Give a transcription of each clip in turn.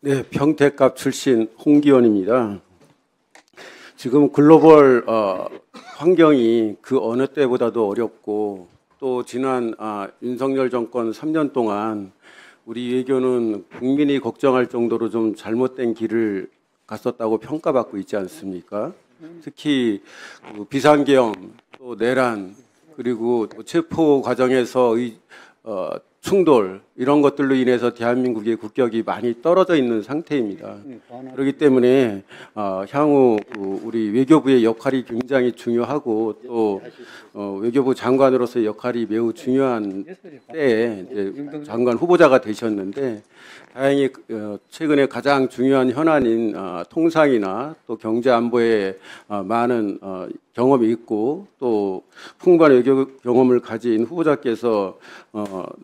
네, 평택갑 출신 홍기원입니다. 지금 글로벌 환경이 그 어느 때보다도 어렵고 또 지난 윤석열 정권 3년 동안 우리 외교는 국민이 걱정할 정도로 좀 잘못된 길을 갔었다고 평가받고 있지 않습니까? 특히 비상계엄, 또 내란, 그리고 체포 과정에서의 충돌 이런 것들로 인해서 대한민국의 국격이 많이 떨어져 있는 상태입니다. 그렇기 때문에 향후 우리 외교부의 역할이 굉장히 중요하고 또 외교부 장관으로서의 역할이 매우 중요한 때에 이제 장관 후보자가 되셨는데 다행히 최근에 가장 중요한 현안인 통상이나 또 경제 안보에 많은 경험이 있고 또 풍부한 외교 경험을 가진 후보자께서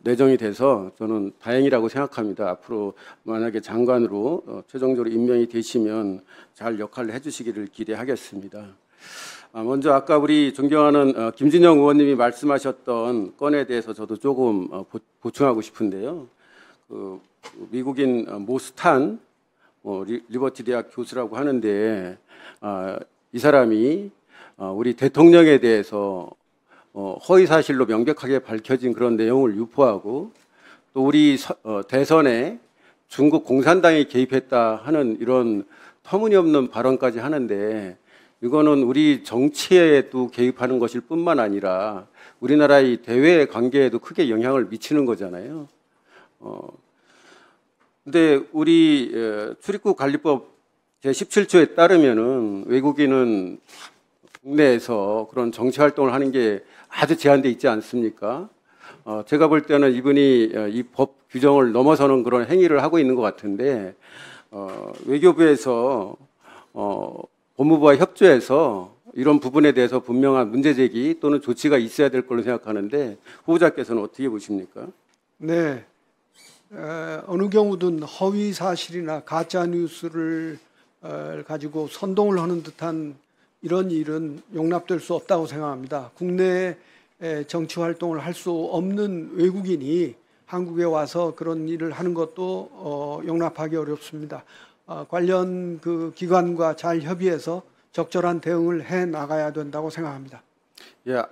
내정이 돼서 저는 다행이라고 생각합니다. 앞으로 만약에 장관으로 최종적으로 임명이 되시면 잘 역할을 해주시기를 기대하겠습니다. 먼저 아까 우리 존경하는 김진영 의원님이 말씀하셨던 건에 대해서 저도 조금 보충하고 싶은데요. 미국인 모스탄 리버티 대학 교수라고 하는데 이 사람이 우리 대통령에 대해서 허위 사실로 명백하게 밝혀진 그런 내용을 유포하고 또 우리 대선에 중국 공산당이 개입했다 하는 이런 터무니없는 발언까지 하는데 이거는 우리 정치에도 개입하는 것일 뿐만 아니라 우리나라의 대외 관계에도 크게 영향을 미치는 거잖아요. 근데 우리 출입국 관리법 제17조에 따르면은 외국인은 국내에서 그런 정치 활동을 하는 게 아주 제한돼 있지 않습니까? 제가 볼 때는 이분이 이 법 규정을 넘어서는 그런 행위를 하고 있는 것 같은데 외교부에서 법무부와 협조해서 이런 부분에 대해서 분명한 문제 제기 또는 조치가 있어야 될 걸로 생각하는데 후보자께서는 어떻게 보십니까? 네, 어느 경우든 허위 사실이나 가짜 뉴스를 가지고 선동을 하는 듯한 이런 일은 용납될 수 없다고 생각합니다. 국내에 정치 활동을 할 수 없는 외국인이 한국에 와서 그런 일을 하는 것도 용납하기 어렵습니다. 관련 그 기관과 잘 협의해서 적절한 대응을 해 나가야 된다고 생각합니다. 예,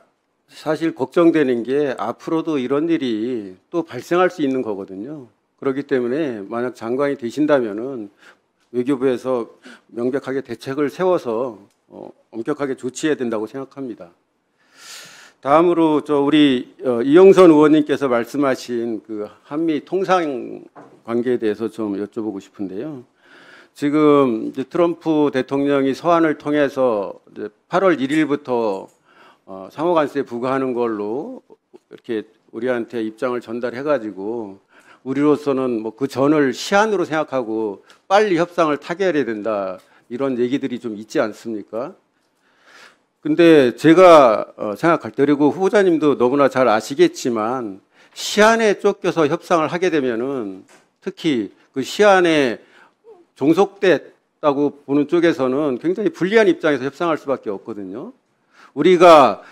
사실 걱정되는 게 앞으로도 이런 일이 또 발생할 수 있는 거거든요. 그렇기 때문에 만약 장관이 되신다면은 외교부에서 명백하게 대책을 세워서 엄격하게 조치해야 된다고 생각합니다. 다음으로 우리 이영선 의원님께서 말씀하신 그 한미 통상 관계에 대해서 좀 여쭤보고 싶은데요. 지금 이제 트럼프 대통령이 서한을 통해서 이제 8월 1일부터 상호관세 부과하는 걸로 이렇게 우리한테 입장을 전달해가지고 우리로서는 뭐 그 전을 시한으로 생각하고 빨리 협상을 타결해야 된다 이런 얘기들이 좀 있지 않습니까? 근데 제가 생각할 때 그리고 후보자님도 너무나 잘 아시겠지만 시한에 쫓겨서 협상을 하게 되면은 특히 그 시한에 종속됐다고 보는 쪽에서는 굉장히 불리한 입장에서 협상할 수밖에 없거든요. 우리가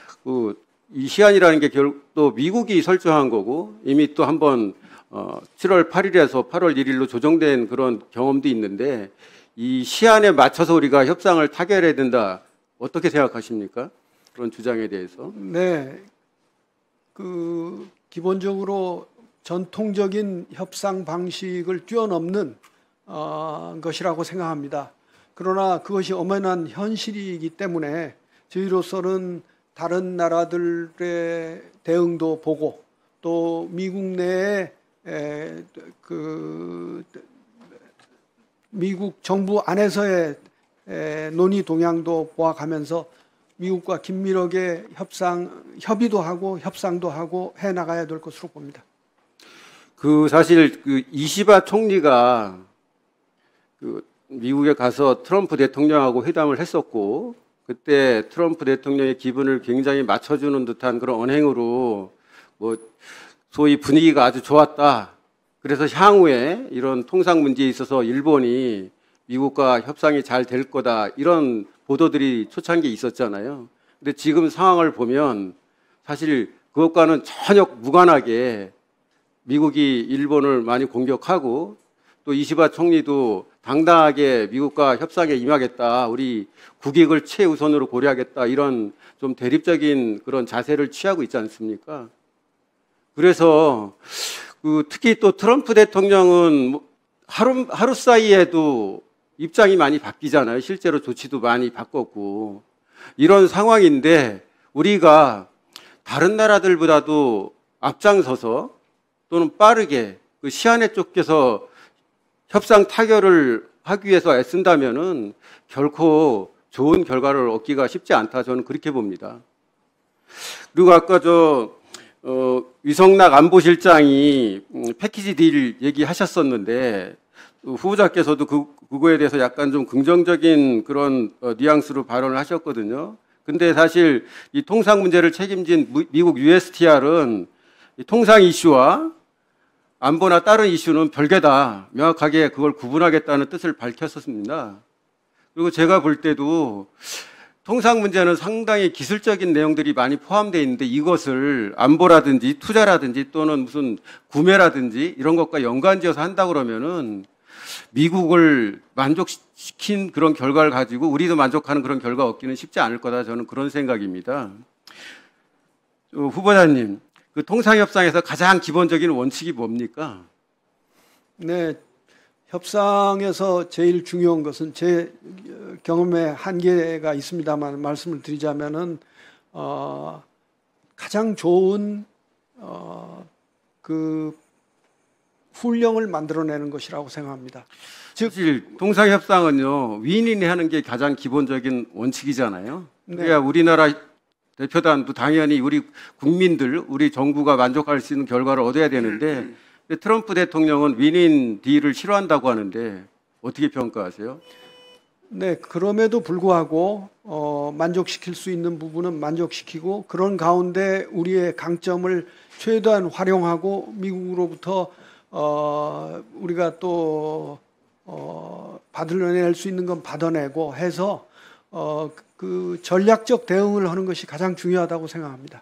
이 시한이라는 게 또 미국이 설정한 거고 이미 또 한번 7월 8일에서 8월 1일로 조정된 그런 경험도 있는데 이 시한에 맞춰서 우리가 협상을 타결해야 된다. 어떻게 생각하십니까? 그런 주장에 대해서. 네, 기본적으로 전통적인 협상 방식을 뛰어넘는 것이라고 생각합니다. 그러나 그것이 엄연한 현실이기 때문에 저희로서는 다른 나라들의 대응도 보고 또 미국 내에 미국 정부 안에서의 논의 동향도 보아가면서 미국과 긴밀하게 협의도 하고 협상도 하고 해 나가야 될 것으로 봅니다. 사실 이시바 총리가 미국에 가서 트럼프 대통령하고 회담을 했었고 그때 트럼프 대통령의 기분을 굉장히 맞춰주는 듯한 그런 언행으로 뭐 소위 분위기가 아주 좋았다. 그래서 향후에 이런 통상 문제에 있어서 일본이 미국과 협상이 잘 될 거다 이런 보도들이 초창기에 있었잖아요. 근데 지금 상황을 보면 사실 그것과는 전혀 무관하게 미국이 일본을 많이 공격하고 또 이시바 총리도 당당하게 미국과 협상에 임하겠다, 우리 국익을 최우선으로 고려하겠다, 이런 좀 대립적인 그런 자세를 취하고 있지 않습니까? 그래서 특히 또 트럼프 대통령은 하루 사이에도 입장이 많이 바뀌잖아요. 실제로 조치도 많이 바꿨고. 이런 상황인데 우리가 다른 나라들보다도 앞장서서 또는 빠르게 그 시한에 쫓겨서 협상 타결을 하기 위해서 애쓴다면은 결코 좋은 결과를 얻기가 쉽지 않다, 저는 그렇게 봅니다. 그리고 아까 위성락 안보실장이 패키지 딜 얘기하셨었는데 후보자께서도 그거에 대해서 약간 좀 긍정적인 그런 뉘앙스로 발언을 하셨거든요. 근데 사실 이 통상 문제를 책임진 미국 USTR은 통상 이슈와 안보나 다른 이슈는 별개다, 명확하게 그걸 구분하겠다는 뜻을 밝혔었습니다. 그리고 제가 볼 때도 통상 문제는 상당히 기술적인 내용들이 많이 포함되어 있는데 이것을 안보라든지 투자라든지 또는 무슨 구매라든지 이런 것과 연관지어서 한다 그러면은 미국을 만족시킨 그런 결과를 가지고 우리도 만족하는 그런 결과 얻기는 쉽지 않을 거다, 저는 그런 생각입니다. 후보자님, 그 통상협상에서 가장 기본적인 원칙이 뭡니까? 네, 협상에서 제일 중요한 것은 제 경험에 한계가 있습니다만 말씀을 드리자면은 가장 좋은 그 훈령을 만들어내는 것이라고 생각합니다. 즉, 사실 통상협상은요, 윈윈이 하는 게 가장 기본적인 원칙이잖아요. 네. 그래야 우리나라 대표단도 당연히 우리 국민들, 우리 정부가 만족할 수 있는 결과를 얻어야 되는데 트럼프 대통령은 윈윈 딜을 싫어한다고 하는데 어떻게 평가하세요? 네, 그럼에도 불구하고 만족시킬 수 있는 부분은 만족시키고 그런 가운데 우리의 강점을 최대한 활용하고 미국으로부터 우리가 또 받아낼 수 있는 건 받아내고 해서 그 전략적 대응을 하는 것이 가장 중요하다고 생각합니다.